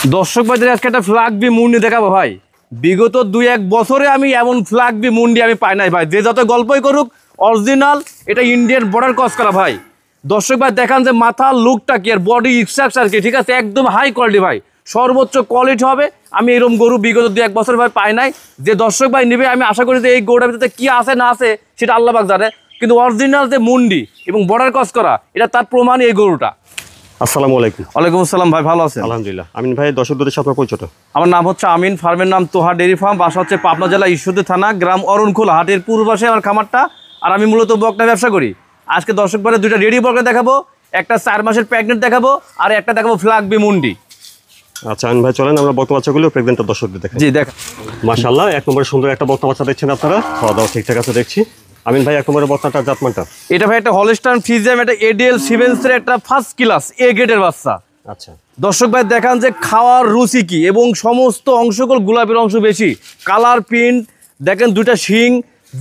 দর্শক ভাইদের আজকে একটা ফ্ল্যাগবি মুন্ডি দেখাবো ভাই। বিগত 2-1 বছরে আমি এমন ফ্ল্যাগবি মুন্ডি আমি পাই নাই ভাই। যে যত গল্পই করুক অরিজিনাল, এটা ইন্ডিয়ান বর্ডার ক্রস করা ভাই। দর্শক ভাই দেখান যে মাথার লুকটা কি আর বডি স্ট্রাকচার কি, ঠিক আছে, একদম হাই কোয়ালিটি ভাই, সর্বোচ্চ কোয়ালিটি হবে। আমি এরকম গরু বিগত 2-1 বছর ভাই পাই নাই। যে দর্শক ভাই নেবে আমি আশা করি যে এই গরুটার ভিতরে কি আছে না আছে সেটা আল্লাহ পাক জানে, কিন্তু অরিজিনাল যে মুন্ডি এবং বর্ডার ক্রস করা এটা তার প্রমাণ এই গরুটা। আসসালামু আলাইকুম। ওয়ালাইকুম আসসালাম ভাই, ভালো আছেন? আলহামদুলিল্লাহ। আমিন ভাই, দর্শকদের সাথে পরিচয়। আমার নাম হচ্ছে আমিন, ফার্মের নাম তোহা ডেয়ারি ফার্ম, বাসা হচ্ছে পাবনা জেলা ঈশ্বরদী থানা, গ্রাম অরণখোলা, হাটের পূর্ব পাশে আমার খামারটা। আর আমি মূলত বকনা ব্যবসা করি। আজকে দর্শক ভাইরা দুইটা রেডি বকনা দেখাবো, একটা 4 মাসের প্রেগনেন্ট দেখাবো, আর একটা দেখাবো ফ্ল্যাগবি মুন্ডি। আচ্ছা আমিন ভাই, চলেন আমরা বকনা বাচ্চাগুলো প্রেগনেন্ট দর্শকদের দেখাই। জি দেখ, মাশাআল্লাহ, এক নম্বরে সুন্দর একটা বকনা বাচ্চা দেখছেন আপনারা। খাওয়া দাওয়া ঠিকঠাক আছে দেখছি। আমিন ভাই, এক নম্বরে বকনাটা জাতমানটা? এটা ভাই একটা হলস্টাইন ফ্রিজিয়ান, একটা এডিএল সিমেন্সের একটা ফার্স্ট ক্লাস এ গ্রেডের বাচ্চা। আচ্ছা দর্শক ভাই দেখান যে খাওয়ার রুচি কি, এবং সমস্ত অংশগুলো গোলাপের অংশ বেশি, কালার প্রিন্ট দেখেন, দুইটা শিং।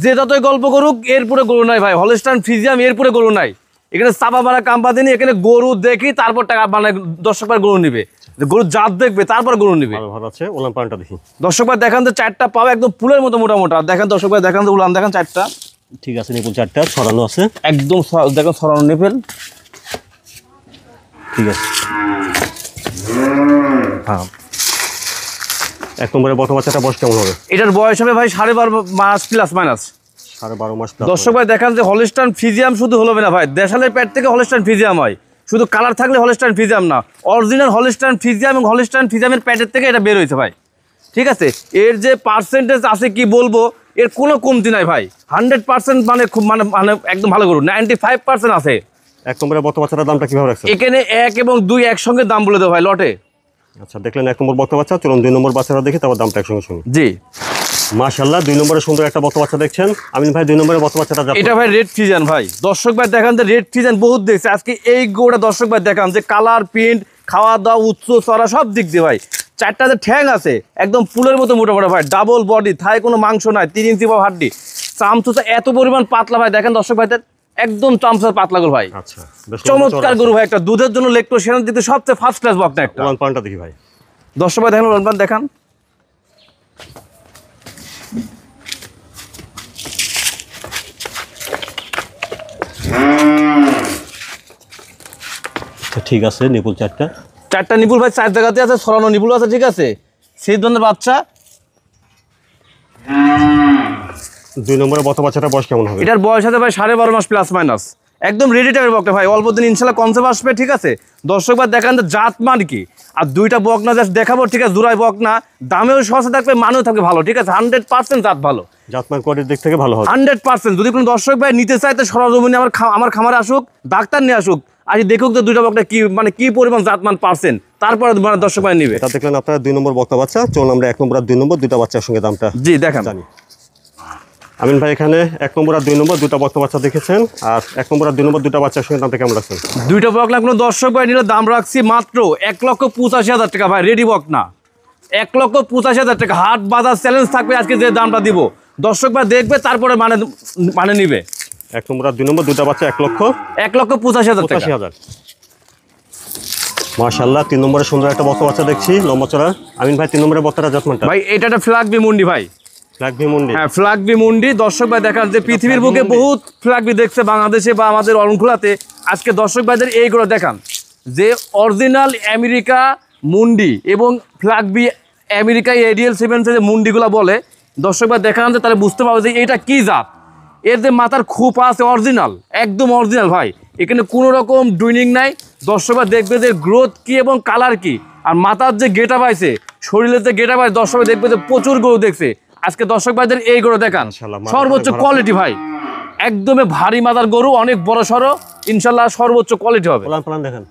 যে যতই গল্প করুক এরপরে গরু নাই ভাই, হলস্টাইন ফ্রিজিয়াম এরপরে গরু নাই। এখানে চাপা মারা কাম্পা দিনি, এখানে গরু দেখি তারপর টাকা বানায় দর্শক ভাই গরু নিবে, গরু জাত দেখবে তারপর গরু নিবে। ভালো আছে। উলান পানটা দেখি দর্শক ভাই দেখান যে 4টা পাও একদম ফুলের মতো মোটা মোটা। দেখেন দর্শক ভাই দেখান যে উলান দেখেন 4টা, ঠিক আছে। নিপুল 4টা ছড়ানো আছে একদম, দেখেন ছড়ানো নেপেল, ঠিক আছে। হ্যাঁ, এক নম্বরে বকনা বাচ্চাটা বয়স কেমন হবে? এটার বয়স হবে ভাই 12.5 মাস প্লাস মাইনাস। 12.5 মাস। দর্শক ভাই দেখান যে হলস্টাইন ফ্রিজিয়াম শুধু হলো না ভাই, দেশালের পেট থেকে হলস্টাইন ফ্রিজিয়াম হয়, শুধু কালার থাকলে হলস্টাইন ফ্রিজিয়াম না, অরিজিনাল হলস্টাইন ফ্রিজিয়াম এবং হলস্টাইন ফ্রিজিয়ামের পেটের থেকে এটা বের হয়েছে ভাই। ঠিক আছে, এর যে পার্সেন্টেজ আছে কি বলবো, এর কোনো কমতি নাই ভাই। 100% মানে খুব মানে মানে একদম ভালো করুন, 95% আছে। এক নম্বরে বকনা বাচ্চাটার দামটা কিভাবে রাখছেন? এখানে 1 এবং 2 একসঙ্গে দাম বলে দেবো ভাই লটে। আচ্ছা, দেখলেন এক নম্বর বকনা বাচ্চা। চলুন 2 নম্বর বাচ্চাটা দেখি, তারপর দামটা একসঙ্গে শুনুন। জি মাশাআল্লাহ, 2 নম্বরে সুন্দর একটা বকনা বাচ্চা দেখছেন। আমিন ভাই, 2 নম্বরে বকনা বাচ্চাটা এটা ভাই রেড ফ্রিজিয়ান ভাই। দর্শক ভাই দেখান যে রেড ফ্রিজিয়ান বহুত দেখছে, আজকে এই গোটা দর্শক ভাই দেখান যে কালার প্রিন্ট খাওয়া দাওয়া উচ্চ চড়া সব দিক দিয়ে ভাই। 4টা যে ঠ্যাং আছে একদম ফুলের মতো মোটা মোটা ভাই, ডাবল বডি, থাই কোনো মাংস নাই, 3 ইঞ্চি বা হাড্ডি, চামচুচা এত পরিমাণ পাতলা ভাই। দেখেন দর্শক ভাইদের একদম চামচুচা পাতলা গরু ভাই। আচ্ছা, চমৎকার গরু ভাই, একটা দুধের জন্য লেকটোশিয়ান দিতে সবচেয়ে ফার্স্ট ক্লাস বকনা একটা। উলান পানটা দেখি ভাই। দর্শক ভাই দেখেন উলান পান দেখান, ঠিক আছে। নিপুল 4টা নিপুল ভাই 4 জায়গাতে আছে, ছড়ানো নিপুল আছে, ঠিক আছে। সেই ধরনের বাচ্চা। 2 নম্বরে বকনা বাচ্চাটা বয়স কেমন হবে? এটার বয়স আছে ভাই 12.5 মাস প্লাস মাইনাস, একদম রেডি টাইপের বকনা ভাই, অল্প দিন ইনশাল্লাহ কনসেপ্ট আসবে, ঠিক আছে। দর্শক ভাই দেখান যে জাত মান কি, আর 2টা বকনা জাস্ট দেখাবো, ঠিক আছে, জোড়াই বকনা, দামেও সস্তা থাকবে, মানেও থাকবে ভালো, ঠিক আছে। 100% জাত ভালো, জাতমান কোয়ালিটির দিক থেকে ভালো হবে 100%। যদি কোনো দর্শক ভাই নিতে চায় তো সরজমিনে আমার খামারে আসুক, ডাক্তার নিয়ে আসুক, আজ দেখুক যে 2টা বকনা কি মানে কি পরিমাণ জাতমান পার্সেন্ট, তারপরে দর্শক ভাই নিবে। এটা দেখলেন আপনারা 2 নম্বর বকনা বাচ্চা। চলুন আমরা 1 নম্বর আর 2 নম্বর দুইটা বাচ্চার সঙ্গে দামটা জি দেখান। জানি। আমিন ভাই, এখানে 1 নম্বর আর 2 নম্বর দুইটা বকনা বাচ্চা দেখেছেন, আর 1 নম্বর আর 2 নম্বর দুইটা বাচ্চার সঙ্গে দামটা কেমন রাখছেন? 2টা বকনা কোনো দর্শক ভাই নিলে দাম রাখছি মাত্র 1,85,000 টাকা ভাই, রেডি বকনা 1,85,000 টাকা। হাট বাজার চ্যালেঞ্জ থাকবে আজকে যে দামটা দিব, দর্শক ভাই দেখবে তারপরে মানে নিবে। 1 নম্বর আর 2 নম্বর দুইটা বাচ্চা 1,85,000 টাকা। 1,85,000। মাশাআল্লাহ, 3 নম্বরে সুন্দর একটা বকনা বাচ্চা দেখছি, লম্বা চড়া। আমিন ভাই, 3 নম্বরে বকনাটা জাতমানটা? ভাই এটা একটা ফ্ল্যাগবি মুন্ডি ভাই, ফ্ল্যাগবি মুন্ডি। হ্যাঁ ফ্ল্যাগবি মুন্ডি। দর্শক ভাই দেখান যে পৃথিবীর বুকে বহুত ফ্ল্যাগবি দেখছে বাংলাদেশে বা আমাদের অরণখোলাতে, আজকে দর্শক ভাইদের এইগুলো দেখান যে অরিজিনাল আমেরিকা মুন্ডি এবং ফ্ল্যাগবি আমেরিকা এডিএল সিমেন্সের যে মুন্ডিগুলো বলে, দর্শক ভাই দেখান যে তাহলে বুঝতে পারবে যে এটা কি জাত। এর যে মাথার খোপা আছে অরিজিনাল, একদম অরিজিনাল ভাই, এখানে কোনো রকম ডুইনিং নাই। দর্শক ভাই দেখবে যে গ্রোথ কি এবং কালার কি, আর মাথার যে গেটা পাইছে, শরীরের যে গেটা পাইছে, দর্শক ভাই দেখবে যে প্রচুর গরু দেখছে। আজকে দর্শক ভাইদের এই গরু দেখান, সর্বোচ্চ কোয়ালিটি ভাই, একদমই ভারী মাথার গরু, অনেক বড় সড়ো, ইনশাল্লাহ সর্বোচ্চ কোয়ালিটি হবে। উলান পালান দেখেন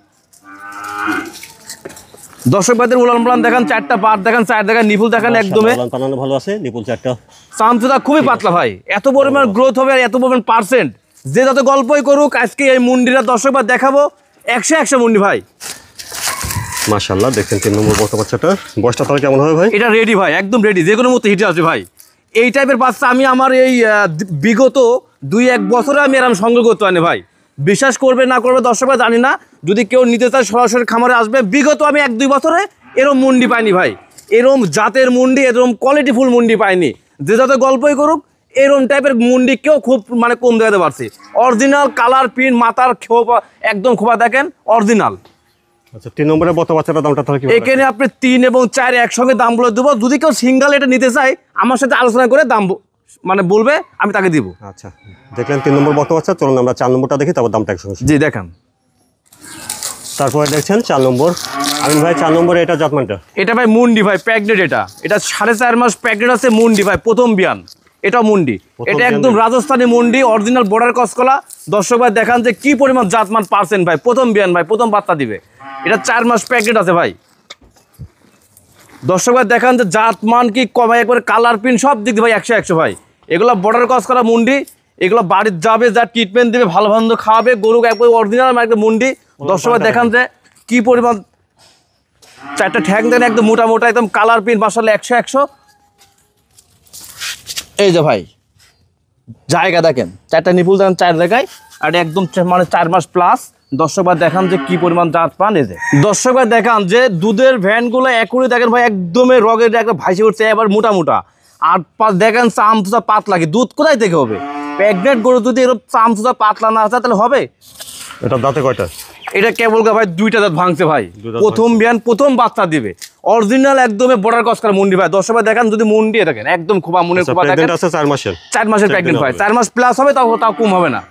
দর্শক ভাইদের উলান পালান দেখান, 4টা পাট দেখান, 4 দেখান, নিপুল দেখান, একদমই উলান পালানো ভালো আছে। নিপুল 4টা চামচুদা খুবই পাতলা ভাই, এত পরিমাণ গ্রোথ হবে আর এত পরিমাণ পার্সেন্ট, যে যত গল্পই করুক আজকে এই মুন্ডিটা দর্শক ভাই দেখাবো 100 মুন্ডি ভাই। মাশাআল্লাহ, দেখেন 3 নম্বর বকনা বাচ্চাটা বয়সটা তাহলে কেমন হবে ভাই? এটা রেডি ভাই, একদম রেডি, যে কোনো মতো হিটে আছে ভাই। এই টাইপের বাচ্চা আমি আমার এই বিগত 2-1 বছরে আমি এরকম সংগ্রহ করতে পারিনি ভাই। বিশ্বাস করবে না করবে দর্শক ভাই জানি না, যদি কেউ নিতে চায় সরাসরি খামারে আসবে। বিগত আমি 1-2 বছরে এরম মুন্ডি পাইনি ভাই, এরম জাতের মুন্ডি, এরম কোয়ালিটিফুল মুন্ডি পাইনি। যে যত গল্পই করুক এরম টাইপের মুন্ডি কেউ খুব মানে কম দেখাতে পারছে। অরিজিনাল কালার প্রিন্ট, মাথার খোপা একদম খোপা দেখেন অরিজিনাল। আচ্ছা 3 নম্বরের বক্তা বাচ্চাটার দামটা তাহলে কি? এখানে আপনি 3 এবং 4 একসঙ্গে দাম বলে দেবো। যদি কেউ সিঙ্গেল এটা নিতে চায় আমার সাথে আলোচনা করে দাম মানে বলবে, আমি তাকে দিব। আচ্ছা দেখলেন 3 নম্বর বক্তা বাচ্চা, চলুন আমরা 4 নম্বরটা দেখি, তারপর দামটা একসঙ্গে। জি দেখান। তারপরে দেখছেন 4 নম্বর। আমিন ভাই 4 নম্বরে এটা জাতমানটা? এটা ভাই মুন্ডি ভাই, প্রেগনেন্ট। এটা 4.5 মাস প্রেগনেন্ট আছে, মুন্ডি ভাই, প্রথম বিয়ান। এটা মুন্ডি, এটা একদম রাজস্থানী মুন্ডি, অরিজিনাল বর্ডার কসকলা। দর্শক ভাই দেখান যে কি পরিমাণ জাতমান পারছেন ভাই, প্রথম বিয়ান ভাই, প্রথম বাচ্চা দিবে। এটা 4 মাস প্রেগনেন্ট আছে ভাই। দর্শক ভাই দেখান যে জাতমান কি কম, একবারে কালার প্রিন্ট সব দিক দিয়ে ভাই 100 ভাই। এগুলো বর্ডার কসকলা মুন্ডি, এগুলো বাড়ির যাবে, যা ট্রিটমেন্ট দেবে, ভালো ভালো খাওয়াবে, গরু একবার অরিজিনাল একটা মুন্ডি। দর্শক ভাই দেখান যে কি পরিমাণ 4টা ঠ্যাং দেন, একদম মোটা মোটা, একদম কালার প্রিন্ট, মাশাআল্লাহ 100। এই যে ভাই জায়গা দেখেন, 4টা নিপুল দেন 4 জায়গায়, আর একদম মানে 4 মাস প্লাস। দর্শক ভাই দেখান যে কি পরিমাণ জাত পান। এই যে দর্শক ভাই দেখান যে দুধের ভ্যানগুলো একুরে দেখেন ভাই, একদমই রগের একটা ভাইসে উঠছে, এবার মোটা মোটা। আর দেখেন চামচুচা পাতলা, কি দুধ কোথায় থেকে হবে? প্রেগনেন্ট গরু যদি এরকম চামচুচা পাতলা না আছে তাহলে হবে? এটা দাঁতে কয়টা? এটা কেবল ভাই 2টা দাঁত ভাঙছে ভাই, প্রথম বিয়ান, প্রথম বাচ্চা দিবে। অরিজিনাল একদমই বর্ডার কসকলা মুন্ডি ভাই। দর্শক ভাই দেখান যদি মুন্ডি দেখেন, একদম খোপা মনের খোপা দেখেন। প্রেগনেন্ট আছে 4 মাসের? 4 মাসের প্রেগনেন্ট ভাই, 4 মাস প্লাস হবে, তাও কম হবে না।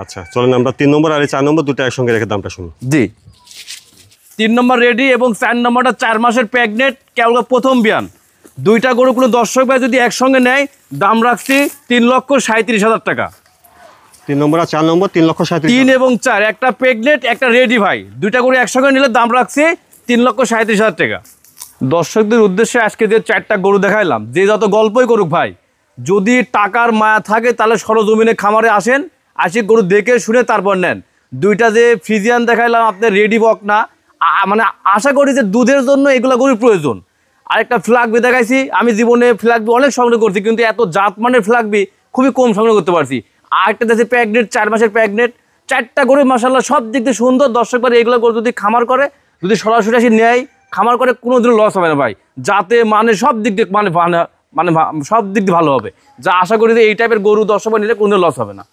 আচ্ছা চলেন আমরা 3 নম্বর আর 4 নম্বর দুটো একসঙ্গে রেখে দামটা শুনুন। জি 3 নম্বর রেডি এবং 4 নম্বরটা 4 মাসের প্রেগনেন্ট, কেবল প্রথম বিয়ান। 2টা গরু কোনো দর্শক ভাই যদি একসঙ্গে নেয় দাম রাখছি 3,37,000 টাকা। 3 নম্বর আর 4 নম্বর 3,37,000। 3 এবং 4, একটা প্রেগনেন্ট একটা রেডি ভাই, 2টা গরু একসঙ্গে নিলে দাম রাখছি 3,37,000 টাকা। দর্শকদের উদ্দেশ্যে আজকে যে 4টা গরু দেখাইলাম, যে যত গল্পই করুক ভাই, যদি টাকার মায়া থাকে তাহলে সরজমিনে খামারে আসেন, আসি গরু দেখে শুনে তারপর নেন। 2টা যে ফ্রিজিয়ান দেখাইলাম আপনার রেডি বক না, মানে আশা করি যে দুধের জন্য এগুলো গরুর প্রয়োজন। আরেকটা ফ্ল্যাগবি দেখাইছি, আমি জীবনে ফ্ল্যাগবি অনেক সংগ্রহ করছি, কিন্তু এত জাতমানের ফ্ল্যাগবি খুবই কম সংগ্রহ করতে পারছি। আরেকটা দেশে প্রেগনেন্ট, 4 মাসের প্রেগনেন্ট, 4টা গরু মাশাআল্লাহ সব দিক দিয়ে সুন্দর। দর্শক ভাই এগুলো গরু যদি খামার করে, যদি সরাসরি আসি নেয়, খামার করে, কোনোদিনও লস হবে না ভাই। যাতে মানে সব দিক দিয়ে মানে সব দিক দিয়ে ভালো হবে। যা আশা করি যে এই টাইপের গরু দর্শক ভাই নিলে কোনোদিন লস হবে না।